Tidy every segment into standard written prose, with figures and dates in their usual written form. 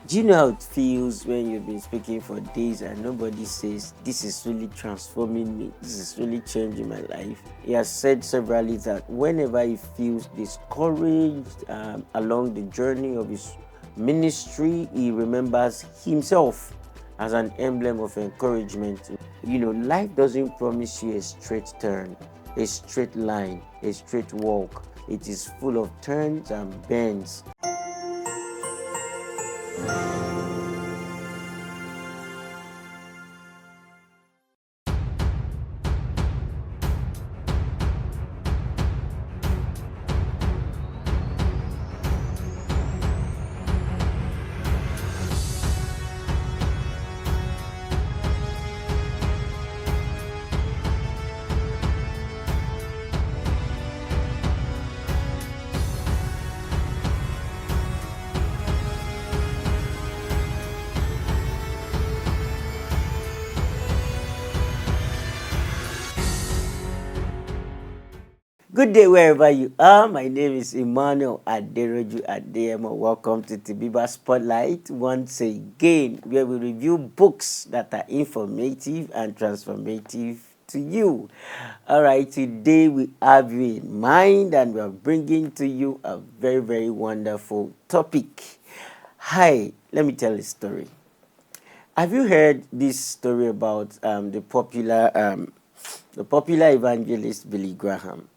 Do you know how it feels when you've been speaking for days and nobody says, "This is really transforming me, this is really changing my life"? He has said severally that whenever he feels discouraged along the journey of his ministry, he remembers himself as an emblem of encouragement. Life doesn't promise you a straight turn, a straight line, a straight walk. It is full of turns and bends. Good day wherever you are. My name is Emmanuel Aderoju Adeyemo. Welcome to Tibiba Spotlight once again, where we review books that are informative and transformative to you. All right, today we have you in mind and we are bringing to you a very, very wonderful topic. Hi, let me tell a story. Have you heard this story about the popular evangelist Billy Graham?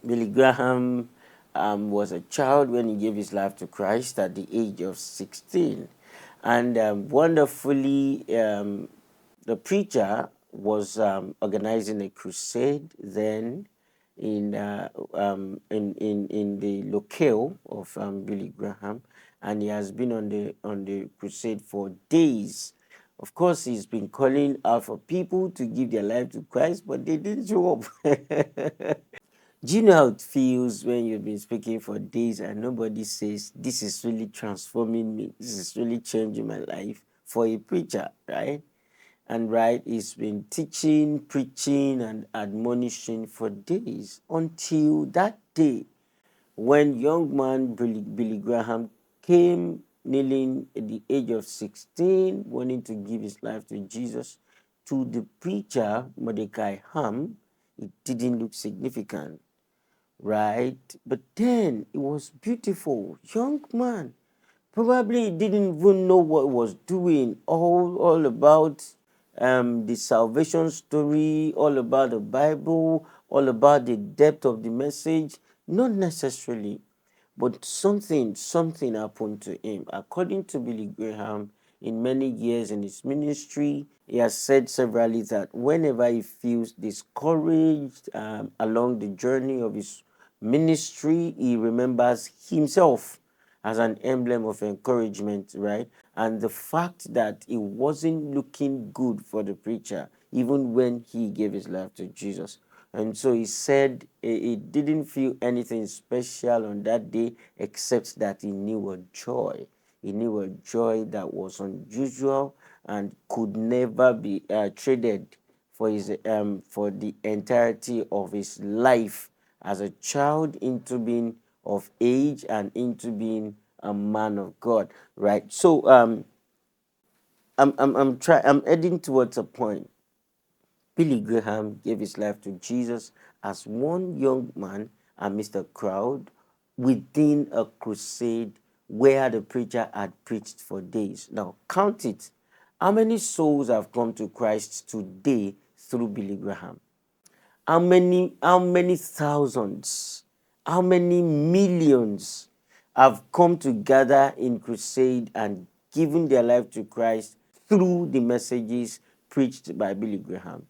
Billy Graham was a child when he gave his life to Christ at the age of 16. And wonderfully, the preacher was organizing a crusade then in the locale of Billy Graham, and he has been on the crusade for days. Of course, he's been calling out for people to give their life to Christ, but they didn't show up. Do you know how it feels when you've been speaking for days and nobody says, "This is really transforming me, this is really changing my life"? For a preacher, right? And right, he's been teaching, preaching, and admonishing for days until that day when young man Billy Graham came kneeling at the age of 16, wanting to give his life to Jesus. To the preacher, Mordecai Ham, it didn't look significant, right? But then it was beautiful. Young man. Probably he didn't even know what he was doing. All about the salvation story, all about the Bible, all about the depth of the message. Not necessarily. But something happened to him. According to Billy Graham, in many years in his ministry, he has said severally that whenever he feels discouraged along the journey of his ministry, he remembers himself as an emblem of encouragement, right? And the fact that it wasn't looking good for the preacher, even when he gave his life to Jesus. And so he said he didn't feel anything special on that day except that he knew a joy. He knew a joy that was unusual and could never be traded for the entirety of his life as a child into being of age and into being a man of God, right? So I'm heading towards a point. Billy Graham gave his life to Jesus as one young man amidst a crowd within a crusade where the preacher had preached for days. Now, count it. How many souls have come to Christ today through Billy Graham? How many thousands? How many millions have come together in crusade and given their life to Christ through the messages preached by Billy Graham?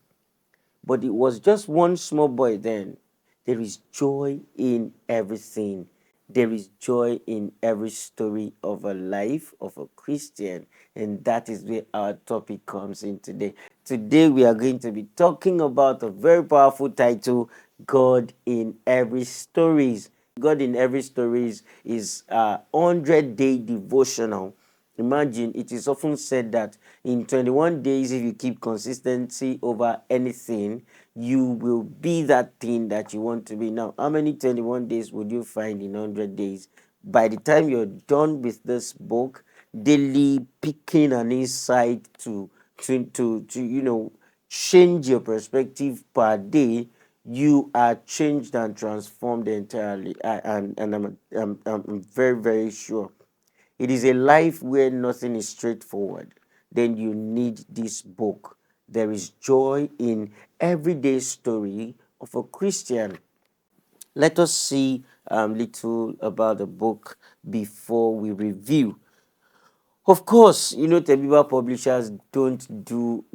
But it was just one small boy then. There is joy in everything. There is joy in every story of a life of a Christian. And that is where our topic comes in today. Today we are going to be talking about a very powerful title, God in Every Stories. God in Every Stories is a 100-day devotional. Imagine, it is often said that in 21 days, if you keep consistency over anything, you will be that thing that you want to be. Now, how many 21 days would you find in 100 days? By the time you're done with this book, daily picking an insight to change your perspective per day, you are changed and transformed entirely. And I'm very, very sure it is a life where nothing is straightforward. Then you need this book. There is joy in everyday story of a Christian. Let us see little about the book before we review. Of course, Tebiba publishers don't do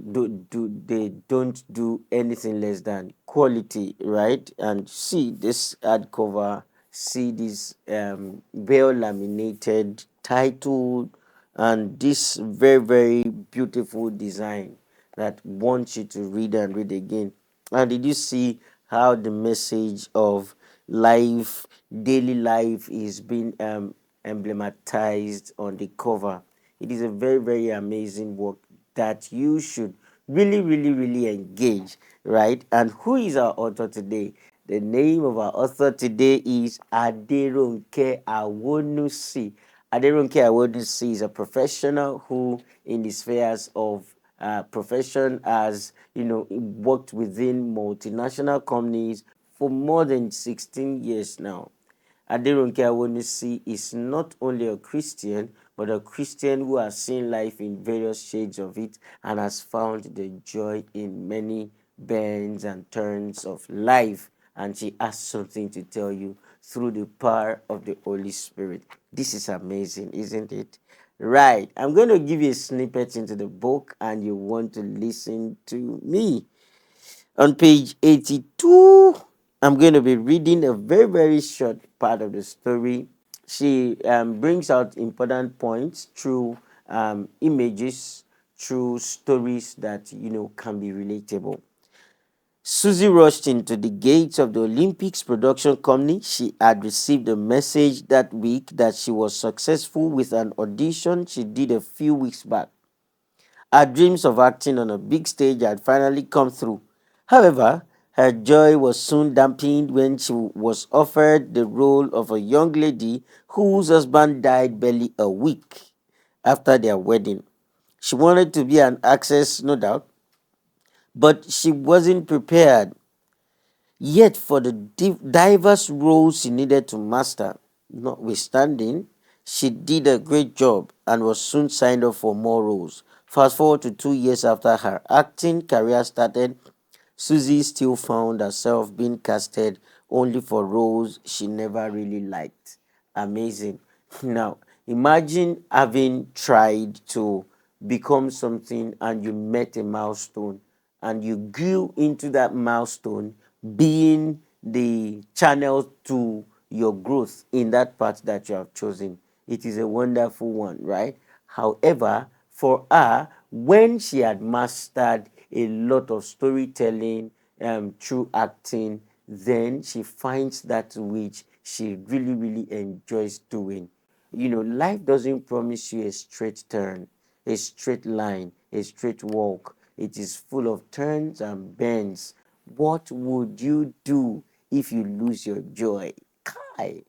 anything less than quality, right? And see this hardcover, see this well laminated title, and this very, very beautiful design that wants you to read and read again. And did you see how the message of life, daily life, is being emblematized on the cover? It is a very, very amazing work that you should really, really, really engage, right? And who is our author today? The name of our author today is Aderonke Awonusi. Aderonke Awonusi is a professional who, in the spheres of profession, has worked within multinational companies for more than 16 years now. Aderonke Awonusi is not only a Christian, but a Christian who has seen life in various shades of it and has found the joy in many bends and turns of life. And she has something to tell you through the power of the Holy Spirit. This is amazing, isn't it? Right. I'm going to give you a snippet into the book, and you want to listen to me. On page 82, I'm going to be reading a very, very short part of the story. She brings out important points through images, through stories that, can be relatable. Susie rushed into the gates of the Olympics production company. She had received a message that week that she was successful with an audition she did a few weeks back. Her dreams of acting on a big stage had finally come through. However, her joy was soon dampened when she was offered the role of a young lady whose husband died barely a week after their wedding. She wanted to be an actress, no doubt, but she wasn't prepared yet for the diverse roles she needed to master. Notwithstanding, she did a great job and was soon signed up for more roles. Fast forward to 2 years after her acting career started, Susie still found herself being casted only for roles she never really liked. Amazing. Now, imagine having tried to become something and you met a milestone and you grew into that milestone, being the channel to your growth in that path that you have chosen. It is a wonderful one, right? However, for her, when she had mastered a lot of storytelling through acting, then she finds that which she really, really enjoys doing. Life doesn't promise you a straight turn, a straight line, a straight walk. It is full of turns and bends. What would you do if you lose your joy? Kai,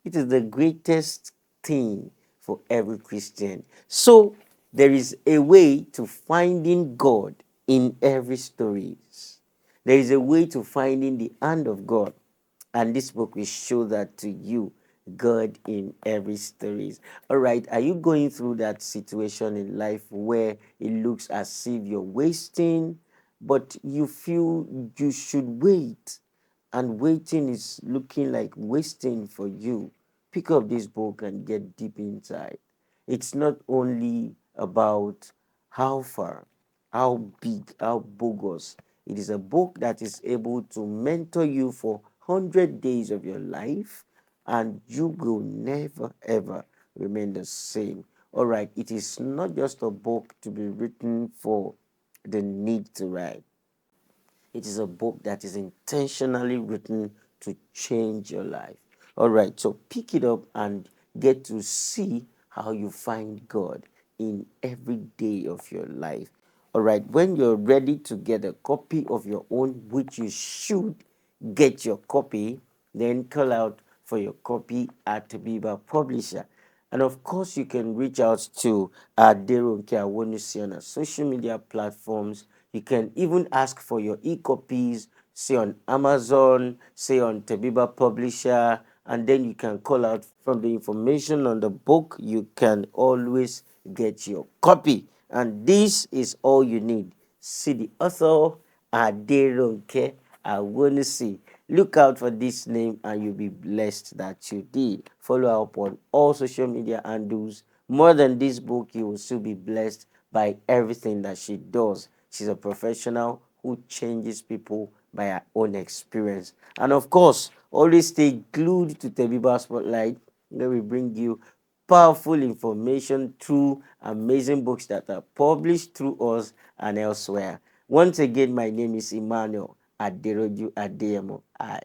it is the greatest thing for every Christian. So there is a way to finding God in every story. There is a way to finding the hand of God. And this book will show that to you, God in every story. All right, are you going through that situation in life where it looks as if you're wasting, but you feel you should wait, and waiting is looking like wasting for you? Pick up this book and get deep inside. It's not only about how far, how big, how bogus. It is a book that is able to mentor you for 100 days of your life, and you will never ever remain the same. All right, it is not just a book to be written for the need to write. It is a book that is intentionally written to change your life. All right, so pick it up and get to see how you find God in every day of your life. All right, when you're ready to get a copy of your own, which you should get your copy, then call out for your copy at Biba Publisher. And of course, you can reach out to Aderonke Awonusi on our social media platforms. You can even ask for your e-copies, say on Amazon, say on Tebiba Publisher, and then you can call out from the information on the book. You can always get your copy. And this is all you need. See the author, Aderonke Awonusi. Look out for this name and you'll be blessed that you did. Follow her up on all social media handles. More than this book, you will still be blessed by everything that she does. She's a professional who changes people by her own experience. And of course, always stay glued to Tebiba Spotlight, where we bring you powerful information through amazing books that are published through us and elsewhere. Once again, my name is Emmanuel Aderoju Adeyemo. I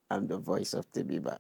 am the voice of Tebiba.